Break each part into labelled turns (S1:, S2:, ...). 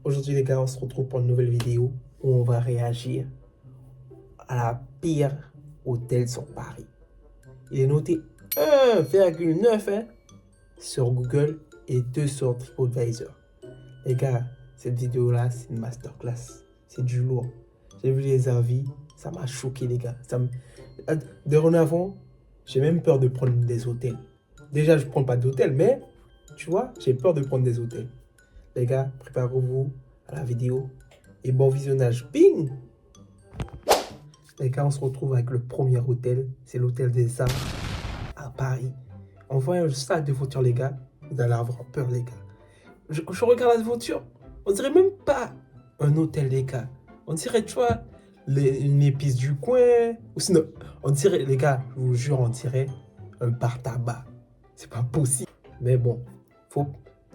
S1: Aujourd'hui, les gars, on se retrouve pour une nouvelle vidéo où on va réagir à la pire hôtel sur Paris. Il est noté 1,9 hein, sur Google et 2 sur TripAdvisor. Les gars, cette vidéo-là, c'est une masterclass. C'est du lourd. J'ai vu les avis, ça m'a choqué, les gars. Dorénavant, j'ai même peur de prendre des hôtels. Déjà, je ne prends pas d'hôtel, mais tu vois, j'ai peur de prendre des hôtels. Les gars, préparez-vous à la vidéo et bon visionnage. Bing! Les gars, on se retrouve avec le premier hôtel. C'est l'hôtel des Arts à Paris. En voyant le stade de voiture, les gars, vous allez avoir peur, les gars. Je regarde la voiture, on dirait même pas un hôtel, les gars. On dirait, tu vois, une épice du coin. Ou sinon, on dirait, les gars, je vous jure, on dirait un bar tabac. C'est pas possible. Mais bon,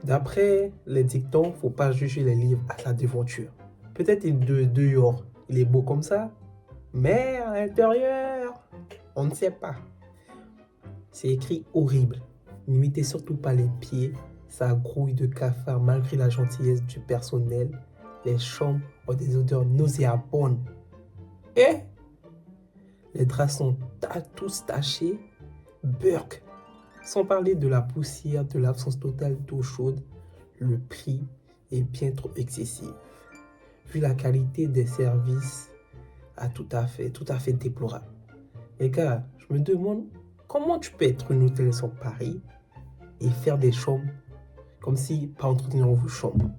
S1: d'après les dictons, faut pas juger les livres à sa devanture. Peut-être dehors, il est beau comme ça, mais à l'intérieur, on ne sait pas. C'est écrit horrible. N'imitez surtout pas les pieds. Ça grouille de cafard malgré la gentillesse du personnel. Les chambres ont des odeurs nauséabondes. Et les draps sont tous tachés. Burk. Sans parler de la poussière, de l'absence totale d'eau chaude. Le prix est bien trop excessif. Vu la qualité des services, tout à fait déplorable. Les gars, je me demande comment tu peux être un hôtel sur Paris et faire des chambres comme si pas entretenir vos chambres.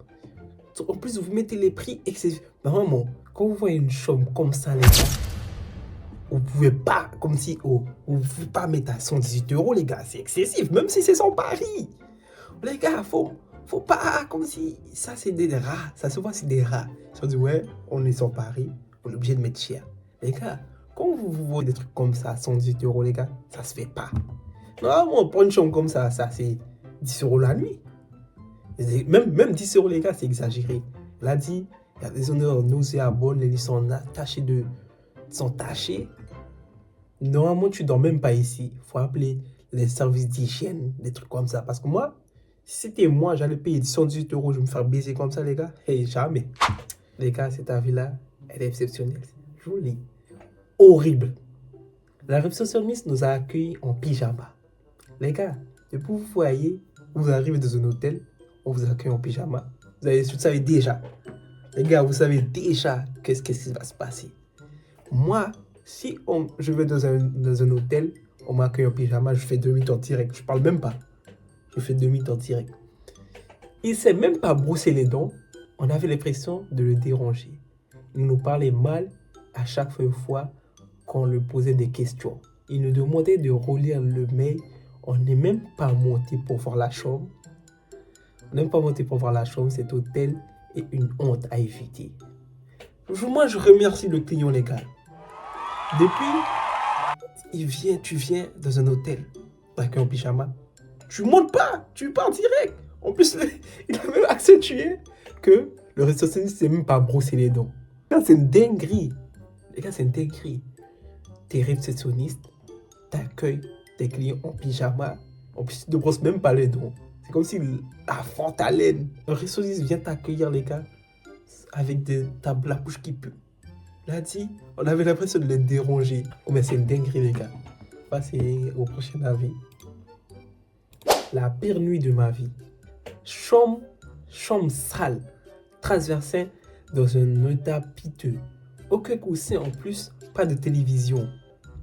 S1: En plus, vous mettez les prix excessifs. Normalement, quand vous voyez une chambre comme ça, les gars, vous pouvez pas, comme si, vous pouvez pas mettre à 118 €, les gars, c'est excessif, même si c'est sur Paris. Les gars, faut pas, comme si, ça c'est des rats, ça se voit c'est des rats. Ils se disent, ouais, on est sur Paris, on est obligé de mettre cher. Les gars, quand vous voyez des trucs comme ça à 118 € les gars, ça se fait pas. Normalement, pour une chambre comme ça c'est 10 € la nuit. Même 10 € les gars, c'est exagéré. Elle a dit, il y a des odeurs nauséabondes, les lits sont tachés. Normalement, tu dors même pas ici. Il faut appeler les services d'hygiène, des trucs comme ça. Parce que moi, si c'était moi, j'allais payer 118 €, je vais me faire baiser comme ça, les gars. Et jamais. Les gars, cette avis-là, elle est exceptionnelle. Je vous le dis. Horrible. La réceptionniste nous a accueillis en pyjama. Les gars, depuis vous voyez, vous arrivez dans un hôtel, on vous accueille en pyjama. Vous savez déjà. Les gars, vous savez déjà qu'est-ce qui va se passer. Moi, si je vais dans un hôtel, on m'accueille en pyjama, je fais demi-tour direct. Je parle même pas. Je fais demi-tour direct. Il ne sait même pas brosser les dents. On avait l'impression de le déranger. Il nous parlait mal à chaque fois qu'on lui posait des questions. Il nous demandait de relire le mail. On n'est même pas monté pour voir la chambre. Cet hôtel est une honte à éviter. Moi, je remercie le client, les gars. Depuis, tu viens dans un hôtel, t'accueilles en pyjama. Tu montes pas, tu pars direct. En plus, il a même accentué que le réceptionniste ne sait même pas brosser les dents. C'est une dinguerie. Les gars, c'est une dinguerie. T'es réceptionniste, t'accueilles tes clients en pyjama. En plus, tu ne brosses même pas les dents. C'est comme si la fente à laine. Le réceptionniste vient t'accueillir, les gars, avec la bouche qui pue. Là, dit, on avait l'impression de les déranger. Oh, mais c'est une dinguerie, les gars. Passez au prochain avis. La pire nuit de ma vie. Chambre sale, transversée dans un état piteux. Aucun coussin en plus, pas de télévision.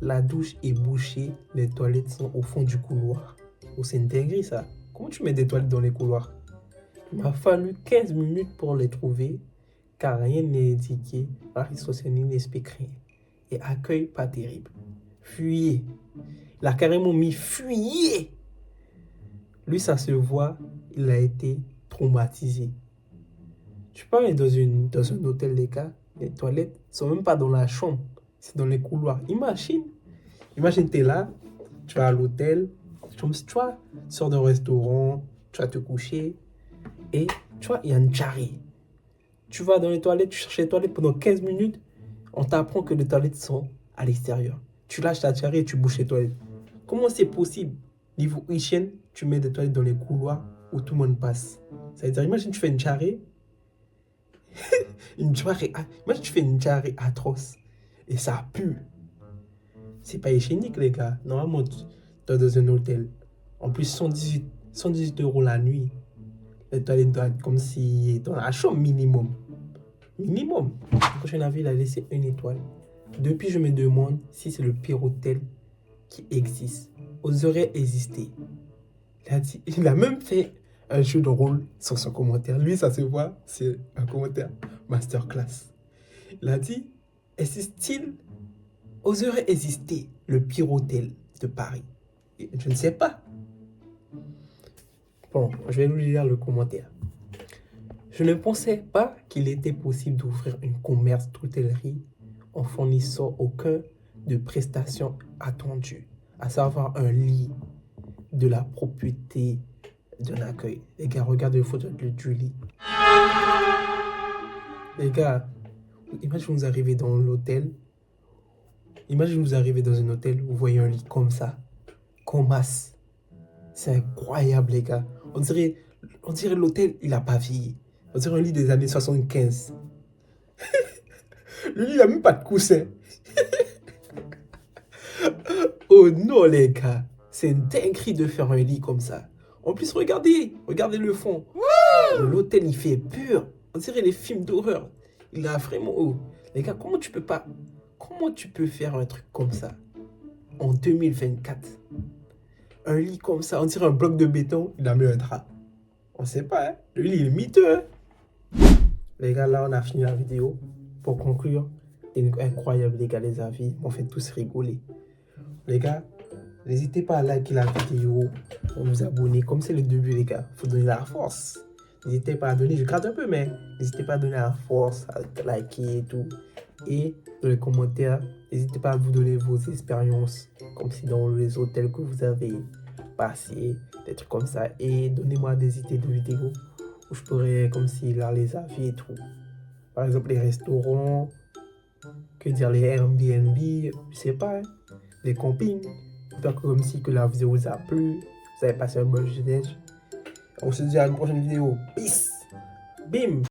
S1: La douche est bouchée, les toilettes sont au fond du couloir. Oh, c'est une dinguerie ça. Comment tu mets des toilettes dans les couloirs? Il m'a fallu 15 minutes pour les trouver, car rien n'est indiqué, la réceptionniste n'explique rien. Et accueil pas terrible. Fuyez. Il a carrément mis fuyez. Lui, ça se voit, il a été traumatisé. Tu peux aller dans un hôtel, les gars, les toilettes ne sont même pas dans la chambre, c'est dans les couloirs. Imagine, tu es là, tu vas à l'hôtel, tu sors d'un restaurant, tu vas te coucher, et tu vois, il y a une jarrie. Tu vas dans les toilettes, tu cherches les toilettes pendant 15 minutes, on t'apprend que les toilettes sont à l'extérieur. Tu lâches ta jarrie et tu bouches les toilettes. Comment c'est possible? Niveau hygiène, tu mets des toilettes dans les couloirs où tout le monde passe. Ça veut dire, imagine, tu fais une jarrie Une diarrhée. Imagine, tu fais une diarrhée atroce. Et ça pue. C'est pas hygiénique, les gars. Normalement, tu es dans un hôtel. En plus, 118 euros la nuit. Les toilettes doivent être comme si dans la chambre minimum. Minimum. Le prochain avis, il a laissé une étoile. Depuis, je me demande si c'est le pire hôtel qui existe. Oserait exister. Il a même fait un jeu de rôle sur son commentaire. Lui, ça se voit, c'est un commentaire masterclass. Il a dit, existe-t-il, oserait exister le pire hôtel de Paris? Et je ne sais pas. Bon, je vais vous lire le commentaire. Je ne pensais pas qu'il était possible d'ouvrir un commerce d'hôtellerie en fournissant aucun de prestations attendues, à savoir un lit, de la propriété d'un accueil. Les gars, regardez les photos du lit. Les gars, imagine vous arrivez dans l'hôtel. Imagine vous arrivez dans un hôtel, vous voyez un lit comme ça, comme as. C'est incroyable, les gars. On dirait l'hôtel, il a pas vieilli. On dirait un lit des années 75. Le lit, il n'a même pas de coussin. Oh non, les gars. C'est une dinguerie de faire un lit comme ça. En plus, regardez le fond. L'hôtel, il fait pur. On dirait les films d'horreur. Il a vraiment haut. Les gars, comment tu peux faire un truc comme ça en 2024? Un lit comme ça, on dirait un bloc de béton, il a mis un drap. On sait pas, hein? Le lit, il est miteux, hein? Les gars, là, on a fini la vidéo. Pour conclure, c'est incroyable, les gars, les avis. On fait tous rigoler. Les gars, n'hésitez pas à liker la vidéo, à vous abonner. Comme c'est le début, les gars, il faut donner la force. N'hésitez pas à donner, je gratte un peu, mais n'hésitez pas à donner la force, à liker et tout. Et dans les commentaires, n'hésitez pas à vous donner vos expériences, comme si dans les hôtels que vous avez passé, des trucs comme ça. Et donnez-moi des idées de vidéos où je pourrais, comme si, lire les avis et tout. Par exemple, les restaurants, que dire, les Airbnb, je sais pas, hein, les campings. J'espère que comme si que la vidéo vous a plu, vous avez passé un bon visionnage. On se dit à une prochaine vidéo. Peace. Bim.